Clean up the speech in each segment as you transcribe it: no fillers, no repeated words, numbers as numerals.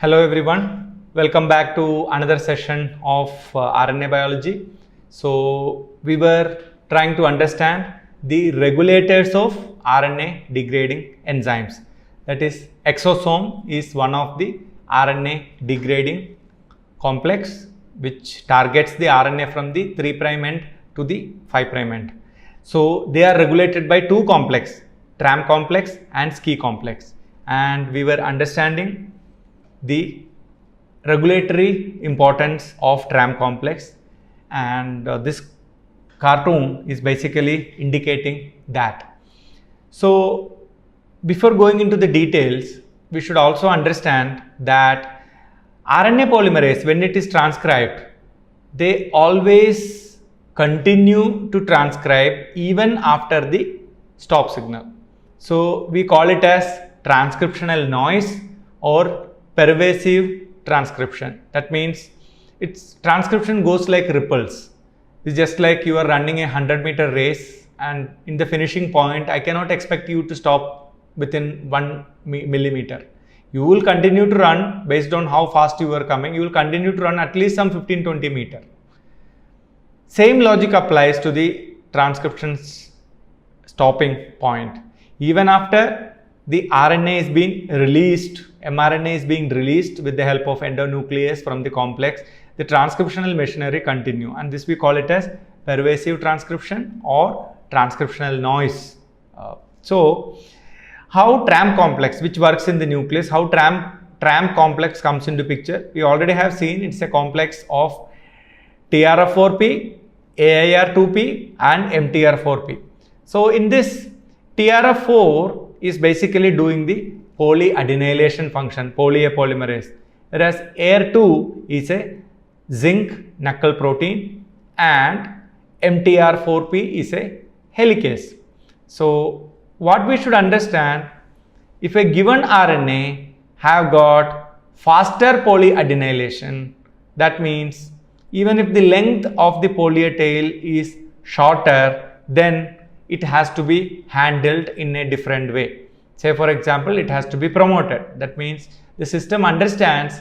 Hello everyone, welcome back to another session of RNA biology. So we were trying to understand the regulators of RNA degrading enzymes. That is, exosome is one of the RNA degrading complex which targets the RNA from the 3' end to the 5' end. So they are regulated by two complexes, TRAM complex and SCI complex, and we were understanding the regulatory importance of TRAM complex, and this cartoon is basically indicating that. So before going into the details, we should also understand that RNA polymerase, when it is transcribed, they always continue to transcribe even after the stop signal. So we call it as transcriptional noise or pervasive transcription. That means its transcription goes like ripples. It's just like you are running a 100-meter race, and in the finishing point I cannot expect you to stop within 1 millimeter. You will continue to run based on how fast you are coming. You will continue to run at least some 15-20 meter. Same logic applies to the transcription stopping point. Even after the RNA is being released, mRNA is being released with the help of endonuclease from the complex, the transcriptional machinery continue, and this we call it as pervasive transcription or transcriptional noise. So how TRAM complex, which works in the nucleus, how TRAM complex comes into picture? We already have seen it's a complex of TRF4P, AIR2P and MTR4P. So in this, TRF4 is basically doing the polyadenylation function, poly polymerase, whereas AIR2 is a zinc knuckle protein and MTR4P is a helicase. So what we should understand, if a given RNA have got faster polyadenylation, that means even if the length of the poly tail is shorter, then it has to be handled in a different way. Say for example, it has to be promoted. That means the system understands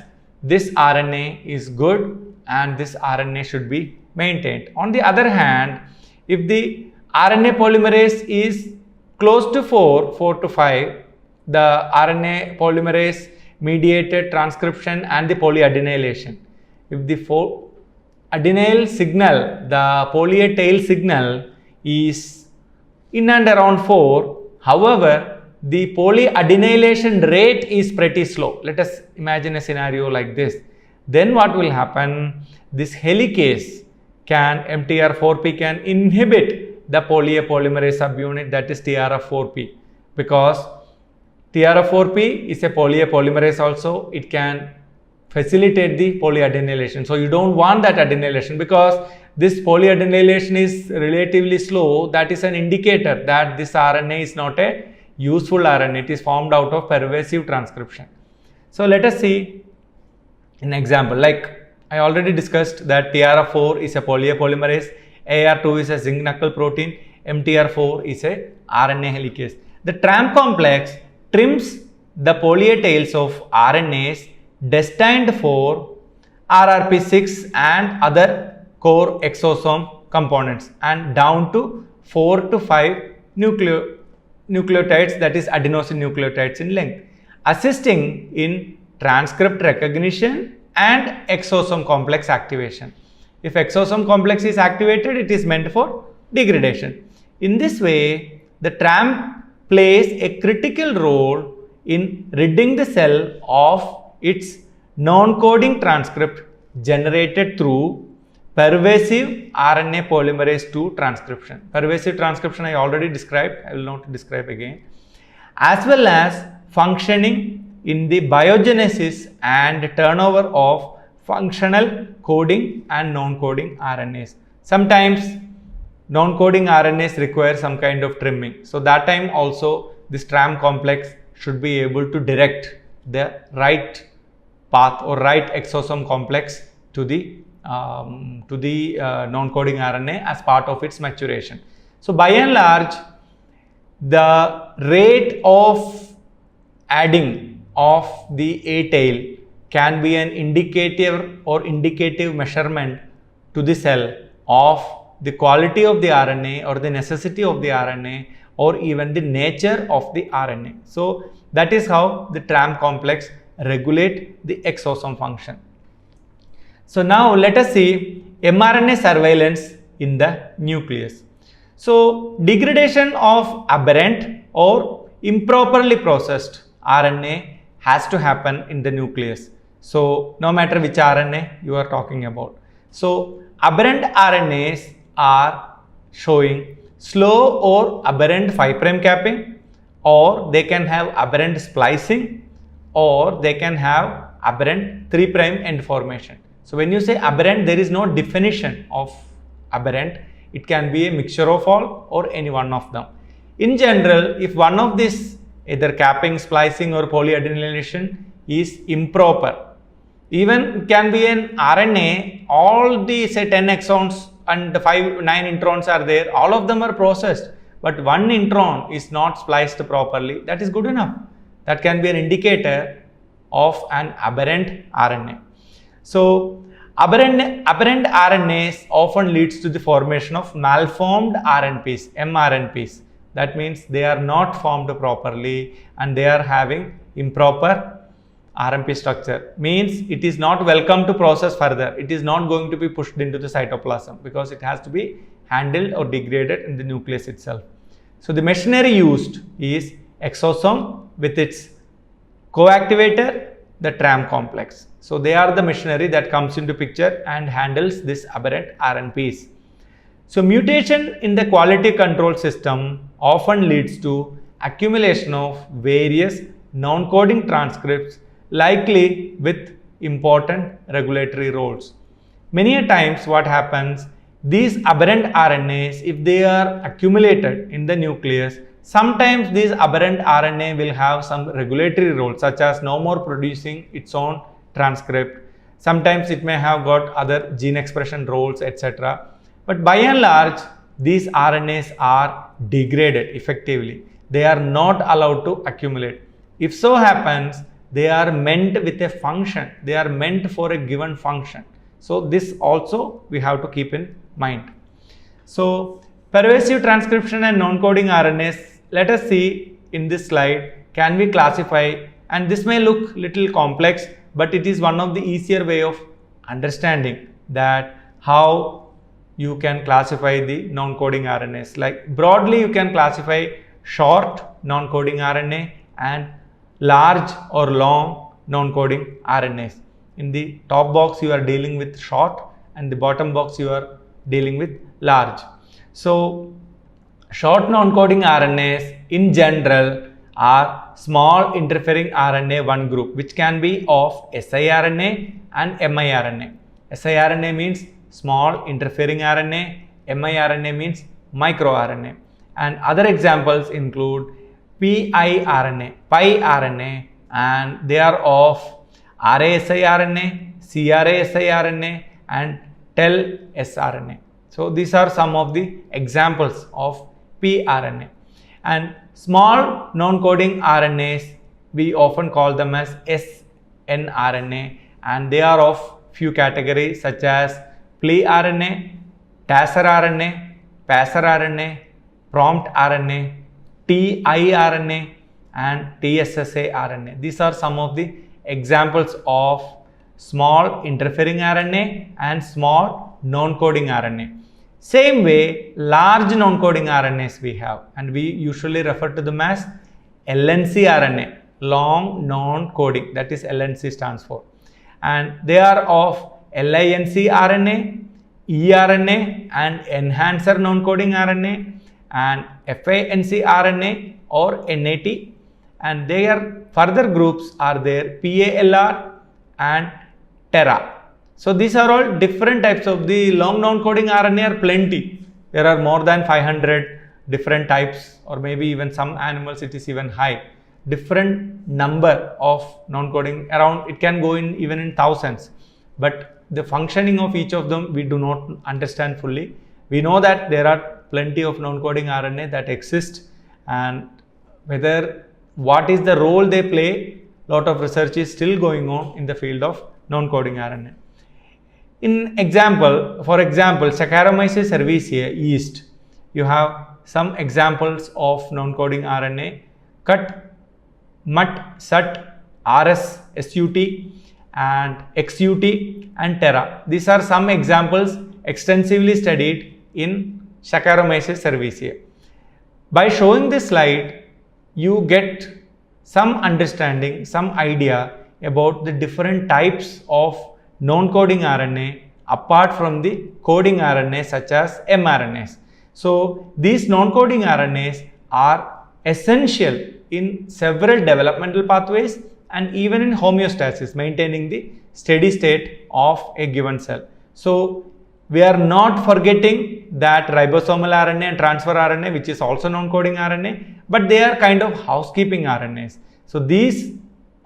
this RNA is good and this RNA should be maintained. On the other hand, if the RNA polymerase is close to 4 to 5, the RNA polymerase mediated transcription and the polyadenylation. If the adenyl signal, the poly tail signal is in and around 4, however, the polyadenylation rate is pretty slow. Let us imagine a scenario like this. Then what will happen? This helicase MTR4P can inhibit the polymerase subunit, that is TRF4P, because TRF4P is a polymerase also. It can facilitate the polyadenylation. So you don't want that adenylation, because this polyadenylation is relatively slow. That is an indicator that this RNA is not a useful RNA. It is formed out of pervasive transcription. So let us see an example. Like I already discussed that TRF4 is a polymerase, AR2 is a zinc knuckle protein, MTR4 is a RNA helicase. The TRAM complex trims the poly tails of RNAs destined for RRP6 and other core exosome components and down to 4 to 5 nucleotides, that is adenosine nucleotides in length, assisting in transcript recognition and exosome complex activation. If exosome complex is activated, it is meant for degradation. In this way, the TRAM plays a critical role in ridding the cell of its non-coding transcript generated through pervasive RNA polymerase II transcription. Pervasive transcription I already described, I will not describe again, as well as functioning in the biogenesis and turnover of functional coding and non-coding RNAs. Sometimes non-coding RNAs require some kind of trimming. So that time also this TRAM complex should be able to direct the right path or right exosome complex to the non-coding RNA as part of its maturation. So by and large, the rate of adding of the A tail can be an indicative measurement to the cell of the quality of the RNA or the necessity of the RNA or even the nature of the RNA. So that is how the TRAM complex regulate the exosome function. So now let us see mRNA surveillance in the nucleus. So degradation of aberrant or improperly processed RNA has to happen in the nucleus. So no matter which RNA you are talking about. So aberrant RNAs are showing slow or aberrant 5' capping, or they can have aberrant splicing, or they can have aberrant 3' end formation. So when you say aberrant, there is no definition of aberrant. It can be a mixture of all or any one of them. In general, if one of these either capping, splicing or polyadenylation is improper, even it can be an RNA, all the say 10 exons and 9 introns are there, all of them are processed, but one intron is not spliced properly, that is good enough. That can be an indicator of an aberrant RNA. So aberrant RNAs often leads to the formation of malformed RNPs, mRNPs. That means they are not formed properly and they are having improper RNP structure. Means it is not welcome to process further. It is not going to be pushed into the cytoplasm because it has to be handled or degraded in the nucleus itself. So the machinery used is exosome with its coactivator, the TRAM complex. So they are the machinery that comes into picture and handles this aberrant RNPs. So mutation in the quality control system often leads to accumulation of various non-coding transcripts likely with important regulatory roles. Many a times what happens, these aberrant RNAs, if they are accumulated in the nucleus, sometimes these aberrant RNA will have some regulatory role, such as no more producing its own transcript. Sometimes it may have got other gene expression roles, etc. But by and large, these RNAs are degraded effectively. They are not allowed to accumulate. If so happens, they are meant with a function. They are meant for a given function. So this also we have to keep in mind. So pervasive transcription and non-coding RNAs, let us see in this slide, can we classify, and this may look little complex, but it is one of the easier way of understanding that how you can classify the non-coding RNAs. Like broadly you can classify short non-coding RNA and large or long non-coding RNAs. In the top box you are dealing with short and the bottom box you are dealing with large. So short non-coding RNAs in general are small interfering RNA one group, which can be of siRNA and miRNA. siRNA means small interfering RNA, miRNA means microRNA. And other examples include piRNA, and they are of RAsiRNA, CRAsiRNA and tel-sRNA. So these are some of the examples of piRNA. And small non-coding RNAs, we often call them as snRNA, and they are of few categories such as pLRNA, tasrRNA, pasrRNA, prompt RNA, tIRNA and tSSA-RNA. These are some of the examples of small interfering RNA and small non-coding RNA. Same way, large non-coding RNAs we have, and we usually refer to them as LNC-RNA, long non-coding, that is LNC stands for. And they are of LINC-RNA, eRNA and enhancer non-coding RNA and FANC-RNA or NAT, and their further groups are there PALR and TERA. So these are all different types of the long non-coding RNA are plenty. There are more than 500 different types, or maybe even some animals it is even high. Different number of non-coding around, it can go in even in thousands. But the functioning of each of them we do not understand fully. We know that there are plenty of non-coding RNA that exist, and whether what is the role they play, lot of research is still going on in the field of non-coding RNA. For example, Saccharomyces cerevisiae yeast, you have some examples of non-coding RNA, CUT, MUT, SUT, RS, SUT and XUT and TERA. These are some examples extensively studied in Saccharomyces cerevisiae. By showing this slide, you get some understanding, some idea about the different types of non-coding RNA apart from the coding RNA such as mRNAs. So these non-coding RNAs are essential in several developmental pathways and even in homeostasis, maintaining the steady state of a given cell. So we are not forgetting that ribosomal RNA and transfer RNA, which is also non-coding RNA, but they are kind of housekeeping RNAs. So these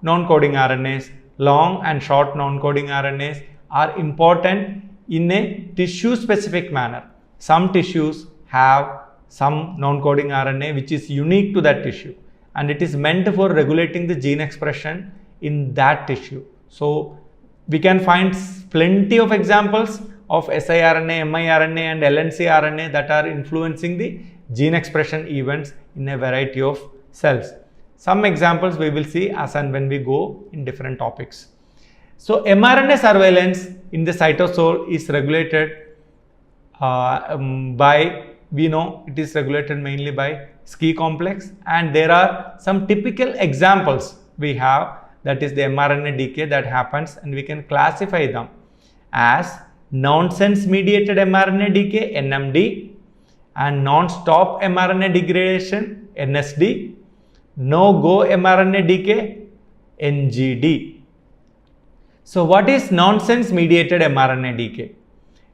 non-coding RNAs, long and short non-coding RNAs, are important in a tissue specific manner. Some tissues have some non-coding RNA which is unique to that tissue, and it is meant for regulating the gene expression in that tissue. So we can find plenty of examples of siRNA, miRNA and LNC RNA that are influencing the gene expression events in a variety of cells. Some examples we will see as and when we go in different topics. So mRNA surveillance in the cytosol is regulated we know it is regulated mainly by SCI complex, and there are some typical examples we have, that is the mRNA decay that happens, and we can classify them as nonsense mediated mRNA decay NMD and non-stop mRNA degradation NSD, no-go mRNA decay NGD. So what is nonsense mediated mRNA decay?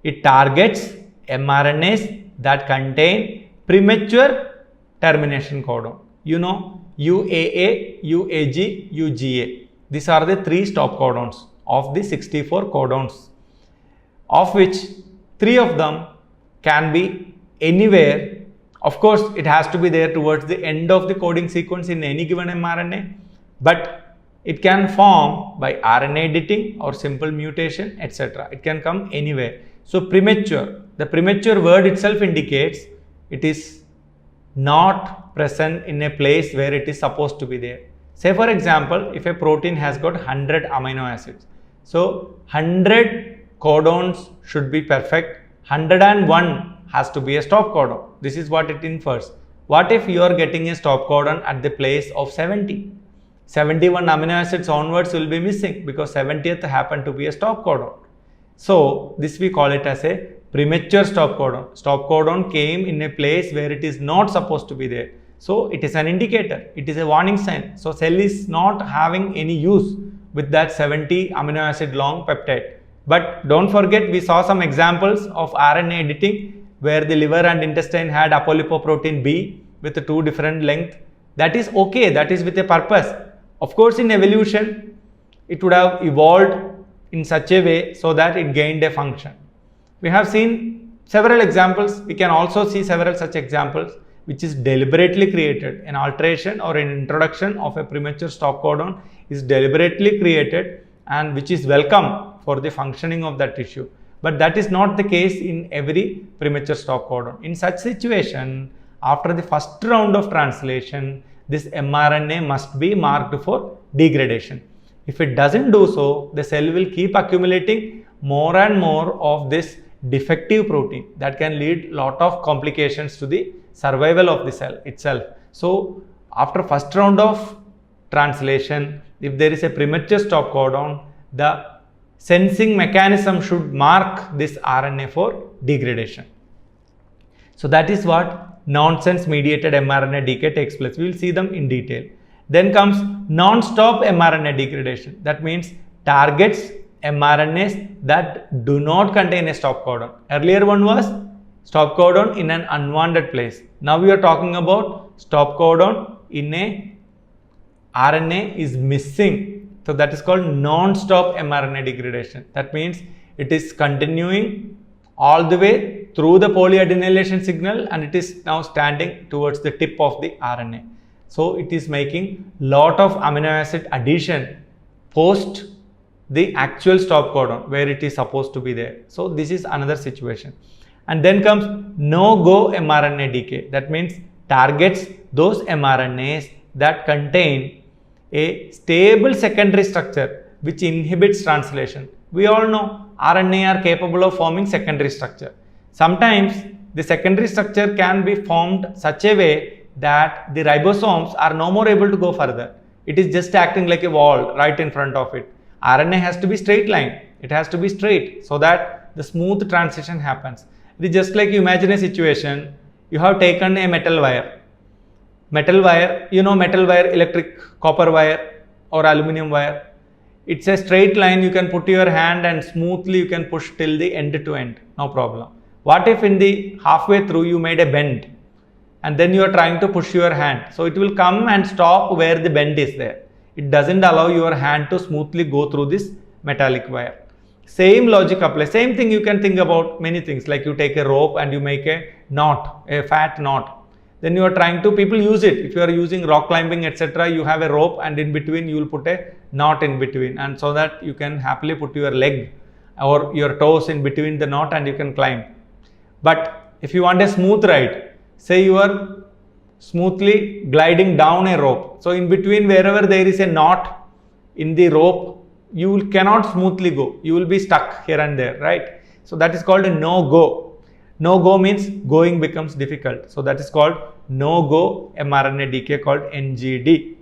It targets mRNAs that contain premature termination codon. You know, UAA, UAG, UGA. These are the 3 stop codons of the 64 codons, of which 3 of them can be anywhere. Of course, it has to be there towards the end of the coding sequence in any given mRNA, but it can form by RNA editing or simple mutation, etc. It can come anywhere. So premature, the premature word itself indicates it is not present in a place where it is supposed to be there. Say for example, if a protein has got 100 amino acids, so 100 codons should be perfect, 101 has to be a stop codon. This is what it infers. What if you are getting a stop codon at the place of 70? 71 amino acids onwards will be missing because 70th happened to be a stop codon. So this we call it as a premature stop codon. Stop codon came in a place where it is not supposed to be there. So it is an indicator, it is a warning sign. So cell is not having any use with that 70 amino acid long peptide. But don't forget, we saw some examples of RNA editing where the liver and intestine had apolipoprotein B with 2 different length. That is okay, that is with a purpose. Of course, in evolution, it would have evolved in such a way so that it gained a function. We have seen several examples. We can also see several such examples which is deliberately created. An alteration or an introduction of a premature stop codon is deliberately created and which is welcome for the functioning of that tissue. But that is not the case in every premature stop codon. In such situation, after the first round of translation, this mRNA must be marked for degradation. If it doesn't do so, the cell will keep accumulating more and more of this defective protein that can lead lot of complications to the survival of the cell itself. So after first round of translation, if there is a premature stop codon, the sensing mechanism should mark this RNA for degradation. So that is what nonsense mediated mRNA decay takes place. We will see them in detail. Then comes non-stop mRNA degradation. That means targets mRNAs that do not contain a stop codon. Earlier one was stop codon in an unwanted place. Now we are talking about stop codon in a RNA is missing. So that is called non-stop mRNA degradation. That means it is continuing all the way through the polyadenylation signal and it is now standing towards the tip of the RNA. So it is making lot of amino acid addition post the actual stop codon where it is supposed to be there. So this is another situation. And then comes no-go mRNA decay. That means targets those mRNAs that contain a stable secondary structure which inhibits translation. We all know RNA are capable of forming secondary structure. Sometimes the secondary structure can be formed such a way that the ribosomes are no more able to go further. It is just acting like a wall right in front of it. RNA has to be straight line. It has to be straight so that the smooth transition happens. It is just like you imagine a situation, you have taken a metal wire, electric copper wire or aluminum wire. It's a straight line, you can put your hand and smoothly you can push till the end to end, no problem. What if in the halfway through you made a bend and then you are trying to push your hand? So it will come and stop where the bend is there. It doesn't allow your hand to smoothly go through this metallic wire. Same logic applies. Same thing you can think about many things, like you take a rope and you make a knot, a fat knot. Then you are trying to, people use it. If you are using rock climbing, etc., you have a rope and in between you will put a knot in between, and so that you can happily put your leg or your toes in between the knot and you can climb. But if you want a smooth ride, say you are smoothly gliding down a rope. So in between wherever there is a knot in the rope, you cannot smoothly go. You will be stuck here and there, right? So that is called a no-go. No-go means going becomes difficult. So that is called no-go mRNA decay, called NGD.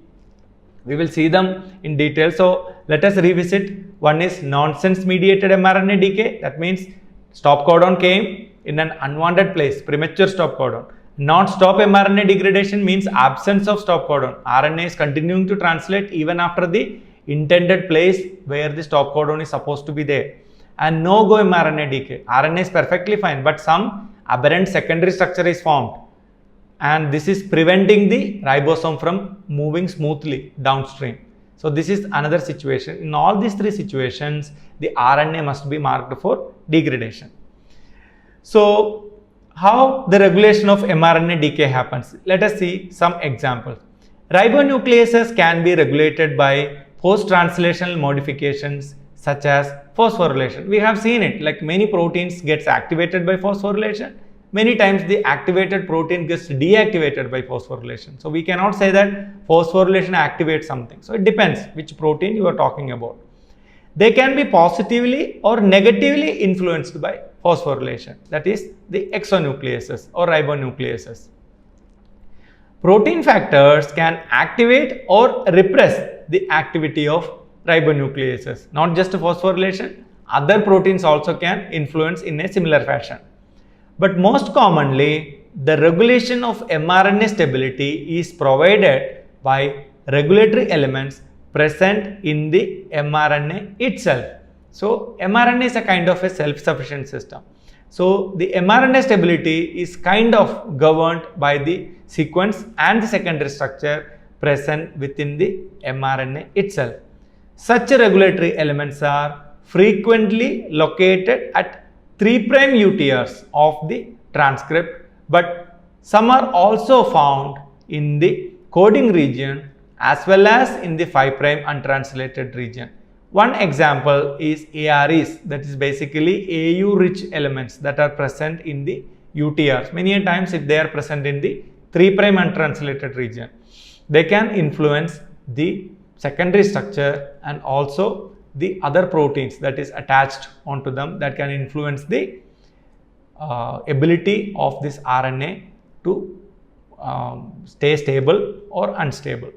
We will see them in detail. So let us revisit. One is nonsense mediated mRNA decay. That means stop codon came in an unwanted place, premature stop codon. Non-stop mRNA degradation means absence of stop codon. RNA is continuing to translate even after the intended place where the stop codon is supposed to be there. And no-go mRNA decay. RNA is perfectly fine, but some aberrant secondary structure is formed, and this is preventing the ribosome from moving smoothly downstream. So this is another situation. In all these three situations, the RNA must be marked for degradation. So how the regulation of mRNA decay happens? Let us see some examples. Ribonucleases can be regulated by post-translational modifications such as phosphorylation. We have seen it, like many proteins gets activated by phosphorylation. Many times the activated protein gets deactivated by phosphorylation. So we cannot say that phosphorylation activates something. So it depends which protein you are talking about. They can be positively or negatively influenced by phosphorylation, that is the exonucleases or ribonucleases. Protein factors can activate or repress the activity of ribonucleases. Not just phosphorylation, other proteins also can influence in a similar fashion. But most commonly, the regulation of mRNA stability is provided by regulatory elements present in the mRNA itself. So mRNA is a kind of a self-sufficient system. So the mRNA stability is kind of governed by the sequence and the secondary structure present within the mRNA itself. Such regulatory elements are frequently located at 3' UTRs of the transcript, but some are also found in the coding region as well as in the 5' untranslated region. One example is AREs, that is basically AU-rich elements that are present in the UTRs. Many a times if they are present in the 3' untranslated region, they can influence the secondary structure and also the other proteins that is attached onto them, that can influence the ability of this RNA to stay stable or unstable.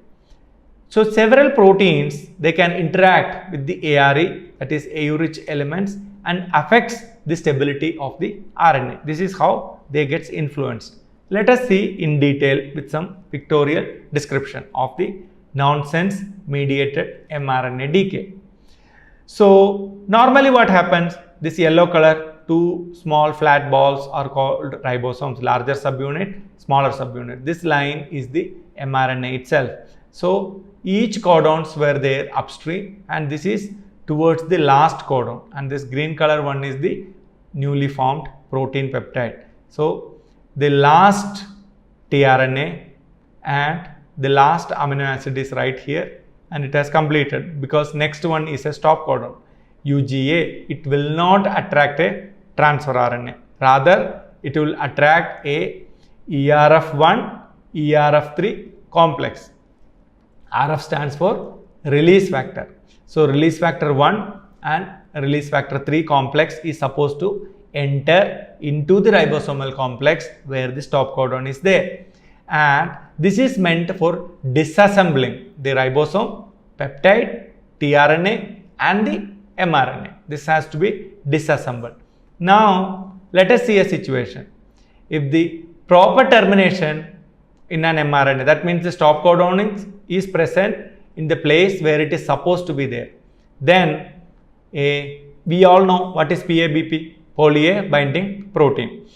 So several proteins, they can interact with the ARE, that is AU-rich elements, and affects the stability of the RNA. This is how they get influenced. Let us see in detail with some pictorial description of the nonsense mediated mRNA decay. So normally what happens, this yellow color, two small flat balls are called ribosomes, larger subunit, smaller subunit. This line is the mRNA itself. So each codons were there upstream, and this is towards the last codon, and this green color one is the newly formed protein peptide. So the last tRNA and the last amino acid is right here and it has completed, because next one is a stop codon. UGA, it will not attract a transfer RNA. Rather, it will attract a ERF1, ERF3 complex. RF stands for release factor. So, release factor 1 and release factor 3 complex is supposed to enter into the ribosomal complex where the stop codon is there. And this is meant for disassembling the ribosome, peptide, tRNA and the mRNA. This has to be disassembled. Now, let us see a situation. If the proper termination in an mRNA, that means the stop codon is present in the place where it is supposed to be there, then we all know what is PABP, poly A binding protein.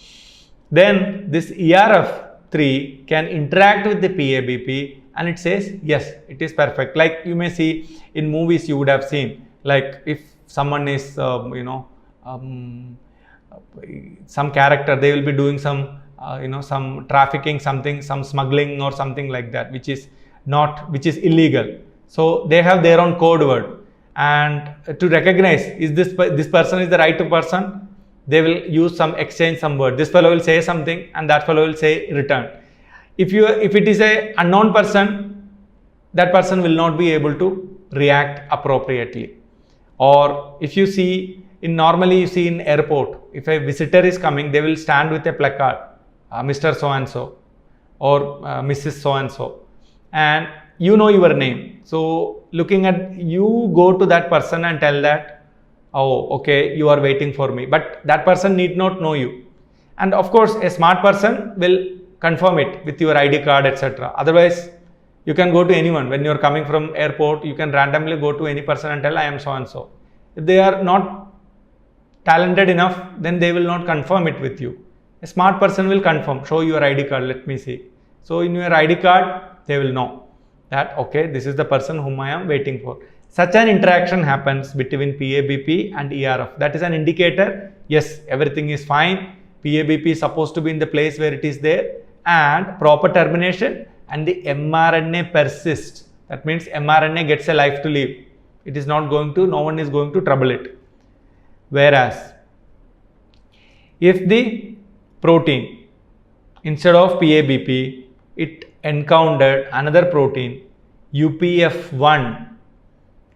Then this ERF3 can interact with the PABP and it says yes, it is perfect. Like you may see in movies, you would have seen, like if someone is some character, they will be doing some some trafficking, something, some smuggling or something like that, which is illegal. So they have their own code word, and to recognize is this person is the right person, they will use some exchange some word. This fellow will say something and that fellow will say return. If it is a unknown person, that person will not be able to react appropriately. Or if you see normally you see in airport, if a visitor is coming, they will stand with a placard, Mr. So and so or Mrs. So and so, and you know your name. So looking at you, go to that person and tell that, oh okay, you are waiting for me, but that person need not know you. And of course a smart person will confirm it with your ID card, etc. Otherwise you can go to anyone. When you are coming from airport, you can randomly go to any person and tell I am so and so. If they are not talented enough, then they will not confirm it with you. A smart person will confirm, show your ID card, let me see. So in your ID card, they will know that okay, this is the person whom I am waiting for. Such an interaction happens between PABP and ERF. That is an indicator, yes, everything is fine. PABP is supposed to be in the place where it is there, and proper termination, and the mRNA persists. That means mRNA gets a life to live. It is not going to, no one is going to trouble it. Whereas, if the protein, instead of PABP, it encountered another protein, UPF1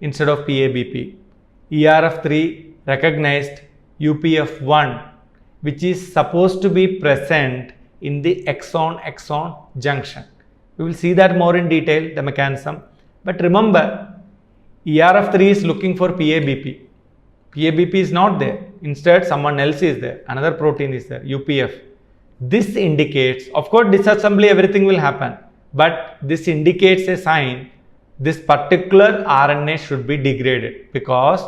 instead of PABP, ERF3 recognized UPF1, which is supposed to be present in the exon-exon junction. We will see that more in detail, the mechanism. But remember, ERF3 is looking for PABP. PABP is not there. Instead, someone else is there. Another protein is there, UPF. This indicates, of course, disassembly, everything will happen. But this indicates a sign this particular RNA should be degraded, because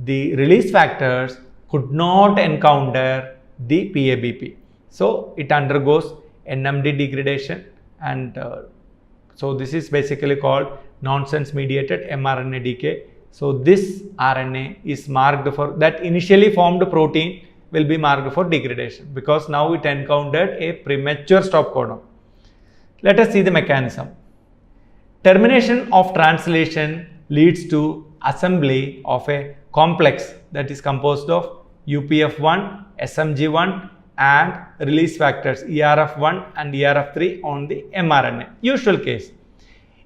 the release factors could not encounter the PABP. So it undergoes NMD degradation, and so this is basically called nonsense mediated mRNA decay. So this RNA is marked for, that initially formed protein will be marked for degradation, because now it encountered a premature stop codon. Let us see the mechanism. Termination of translation leads to assembly of a complex that is composed of UPF1, SMG1 and release factors ERF1 and ERF3 on the mRNA. Usual case.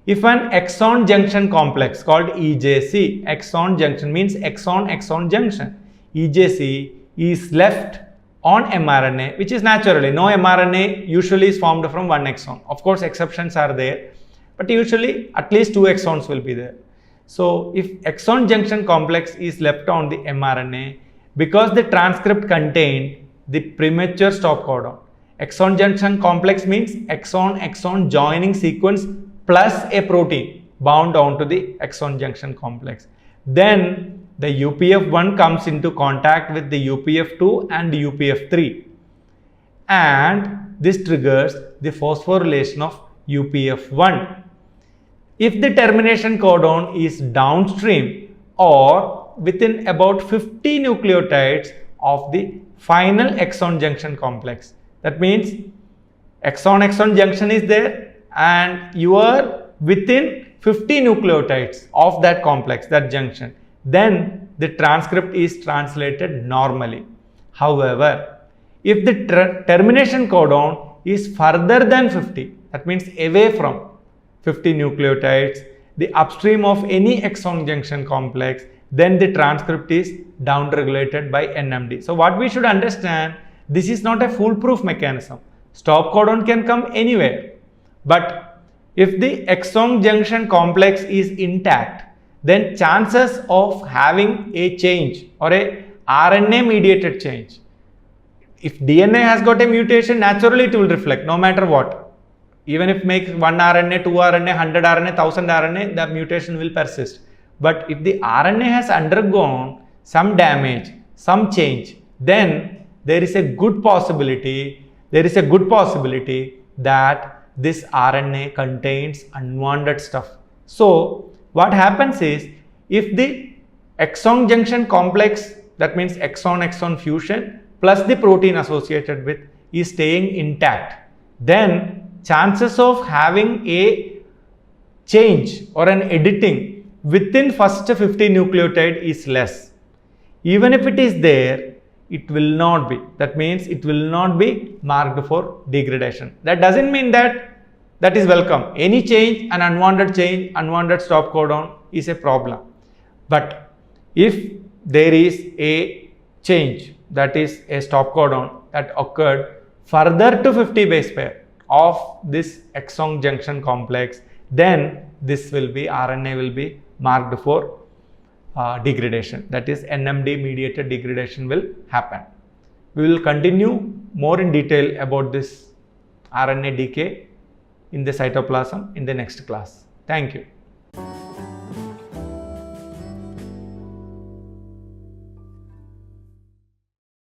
If an exon junction complex called EJC, exon junction means exon-exon junction, EJC is left on mRNA, which is naturally, no mRNA usually is formed from one exon. Of course, exceptions are there, but usually at least 2 exons will be there. So if exon junction complex is left on the mRNA, because the transcript contained the premature stop codon. Exon junction complex means exon-exon joining sequence plus a protein bound onto the exon junction complex. Then the UPF1 comes into contact with the UPF2 and UPF3, and this triggers the phosphorylation of UPF1. If the termination codon is downstream or within about 50 nucleotides of the final exon junction complex, that means exon-exon junction is there and you are within 50 nucleotides of that complex, that junction, then the transcript is translated normally. However, if the termination codon is further than 50, that means away from 50 nucleotides, the upstream of any exon junction complex, then the transcript is downregulated by NMD. So what we should understand, this is not a foolproof mechanism. Stop codon can come anywhere, but if the exon junction complex is intact, then chances of having a change or a RNA mediated change, if DNA has got a mutation, naturally it will reflect no matter what. Even if makes 1 RNA, 2 RNA, 100 RNA, 1000 RNA, the mutation will persist. But if the RNA has undergone some damage, some change, then there is a good possibility that this RNA contains unwanted stuff. So what happens is, if the exon junction complex, that means exon-exon fusion plus the protein associated with, is staying intact, then chances of having a change or an editing within first 50 nucleotide is less. Even if it is there, it will not be. That means it will not be marked for degradation. That doesn't mean that is welcome. Any change, an unwanted stop codon is a problem. But if there is a change, that is a stop codon that occurred further to 50 base pair of this exon junction complex, then this will be, RNA will be marked for degradation. That is, NMD mediated degradation will happen. We will continue more in detail about this RNA decay in the cytoplasm in the next class. Thank you.